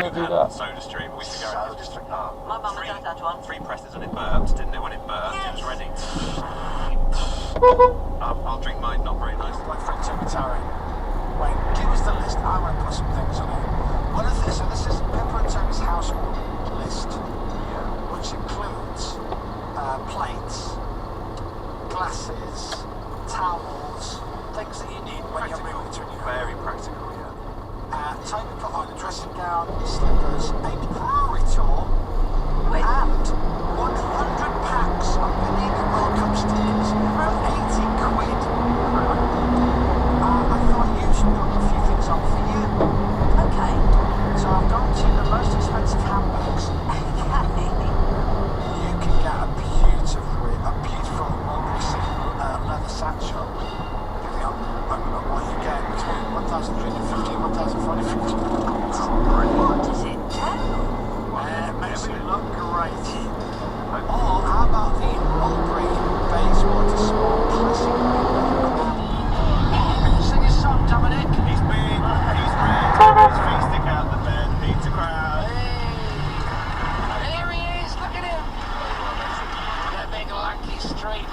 do that? Soda stream. We used to go out just My mum and dad had one. 3 presses and it burped, didn't it? When it burped, it was ready. I'll drink mine, not very nice. My friend Secretary, wait, give us the list. I want to put some things on it. What is this? So this is Pepper and Tony's household list, which includes plates, glasses, towels, things that you need when you're moving to a new home. Very practical, yeah. Tony put on a dressing gown, slippers, a brewery tour, and 100 packs of Panini World Cup stickers for 80 quid. I thought you should put a few things on for you. Okay. So I've gone to the most expensive handbags. You can get a beautiful leather satchel. Depending on what you get, between 1,350 and 1,450. What does it do? It makes you look great. Or how about the Mulberry Bayswater Small Classic? Sing your song, Dominic. He's big, he's red, his feet stick out the bed, beats the crowd. Hey, here he is, look at him. That big lanky streak.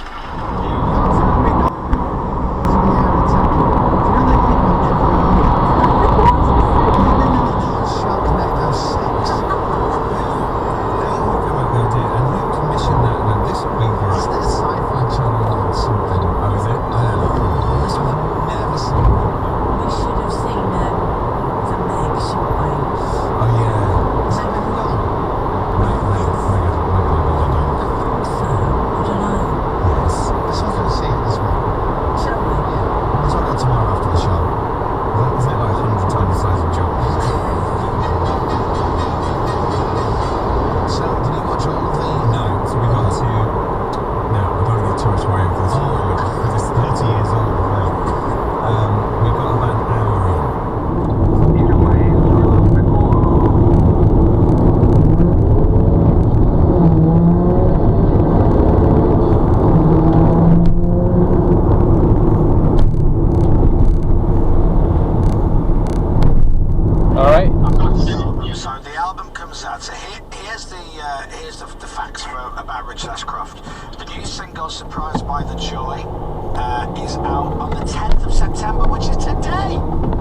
Surprised by the Joy is out on the 10th of September, which is today,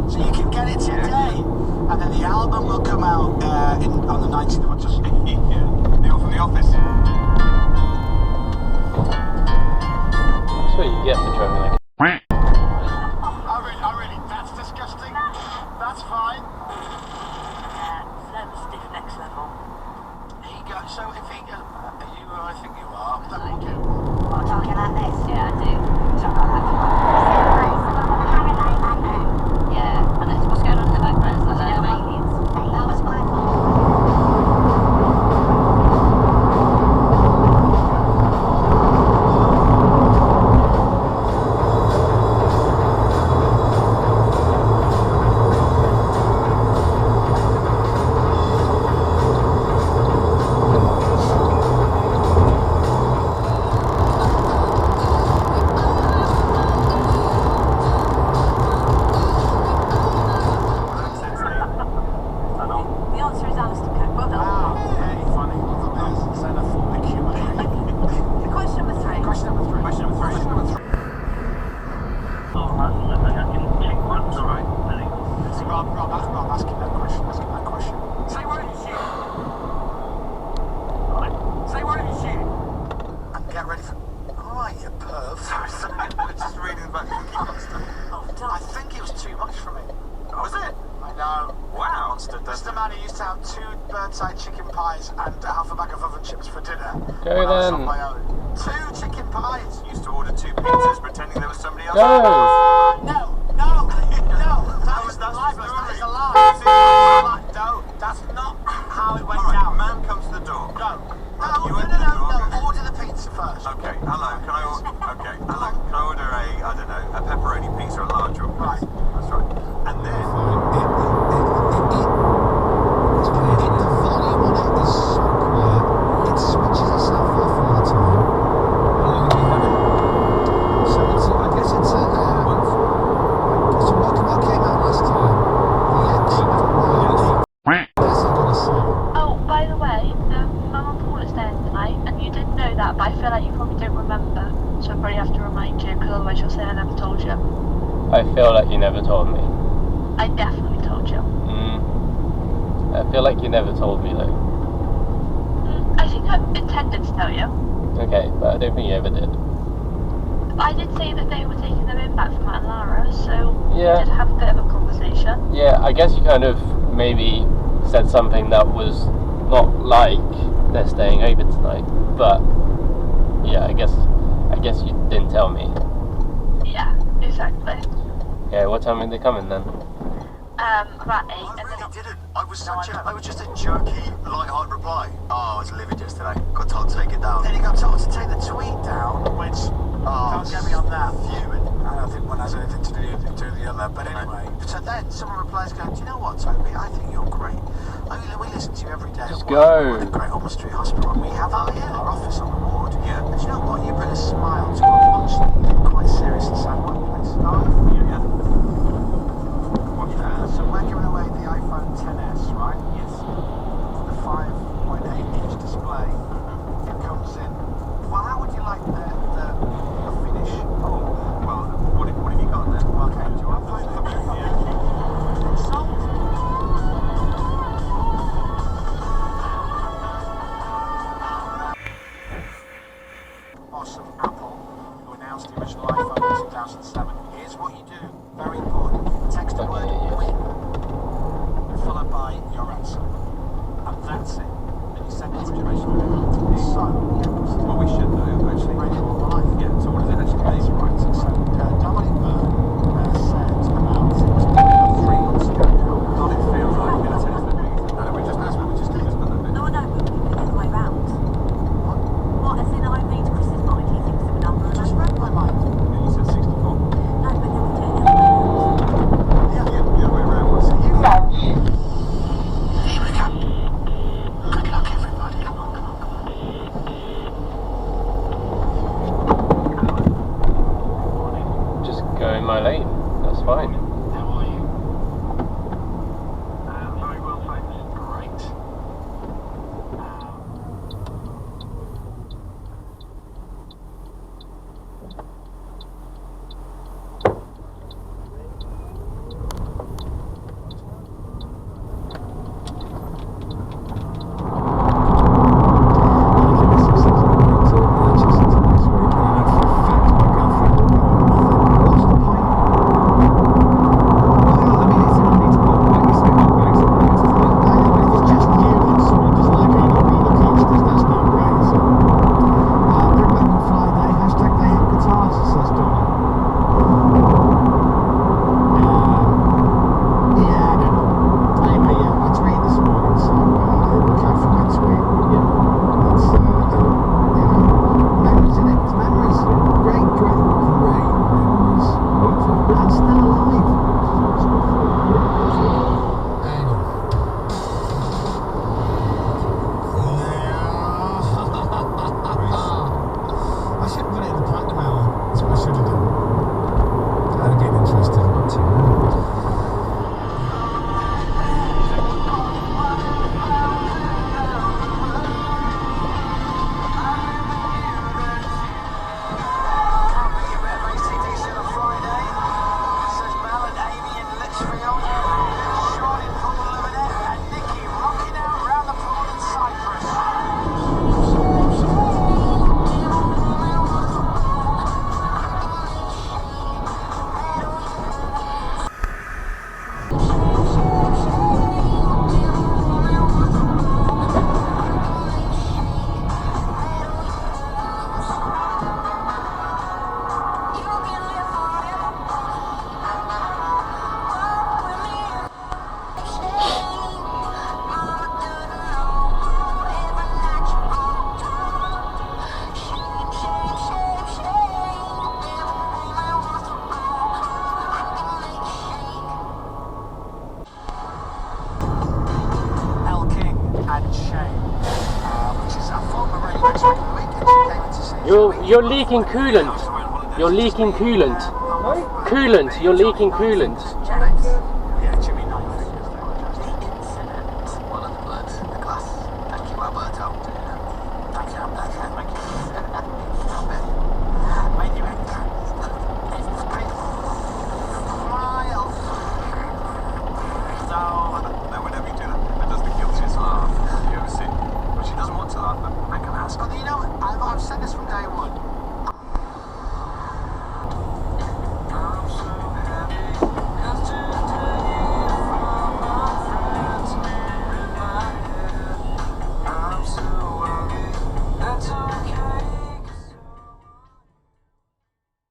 so you can get it today, and then the album will come out on the 19th of October. Neil from The Office. That's what you get for driving like I really, that's disgusting. That's fine. Never stiff next level. He goes, so if he goes, I think you are, that will do. What, talking like this? Yeah, I do. Talk like that. Yeah, and it's what's going on in the background. It's like aliens. That was my fault. I think it was too much for me. Was it? I know. Wow. This is the man who used to have 2 birdside chicken pies and half a bag of oven chips for dinner. Go when I was then. on my own. 2 chicken pies. Used to order 2 pizzas pretending there was somebody else. Go! No. That is a lie. That is a lie. No, that's not how it went down. Man comes to the door. No. You No. Order the pizza first. Okay, hello. Can I order? Okay, hello. Can I order a pepperoni pizza, a large one? Right. That's right. And then The volume on it is so quiet. It switches itself off all the time. How long have you had it? So I guess it's a like you never told me. I definitely told you. I feel like you never told me though. I think I intended to tell you. Okay, but I don't think you ever did. I did say that they were taking them in back from Matt and Lara, so Yeah. we did have a bit of a conversation. Yeah, I guess you kind of maybe said something that was not like they're staying over tonight, but yeah, I guess you didn't tell me. Yeah, exactly. Okay, what time are they coming then? About 8. I and really then didn't. I was just a jerky, light-hearted reply. Oh, I was livid yesterday. Got told to take it down. Then he got told to take the tweet down, which can't get me on that. Fuming. I don't think one has anything to do with the other. But anyway, so then someone replies, going, "Do you know what, Toby? I think you're great. We listen to you every day. Just at work. go. We're at Great Ormond Street Hospital, and we have our office on the ward. Yeah. And do you know what? You bring a smile to a constantly quite serious and sad workplace. Yeah. What's that? So we're giving away the iPhone XS, right? Yes. The 5.8-inch display. It comes in. Well, how would you like the finish? Oh, well, what have you got then? Okay, do you want to play the It's sold. Boss of Apple, who announced the original iPhone in 2007. Here's what you do. Very important. Text the word win, followed by your answer. And that's it. And you send it to the So, Well, we should know, actually. radio on live. Yeah, so what does it actually That's mean? right. So, Dominic Byrne said about 3 months ago now. God, it feels like it's the biggest. No, we just did this for the bit. No, no, but the other way round. What, as in I read Chris's mind, he thinks of a number and I Just read my mind. Yeah, you said 64. No, but then we do it the other way round. Yeah, the other way around was. So you go. Here we go. Good luck, everybody. Come on. Just go in my lane. That's fine. How are you? Very well, thanks. Great. I should put it in the platinum hour. That's what I should have done. I'd get interested in it too. You're leaking coolant. You're leaking coolant. Coolant. You're leaking coolant.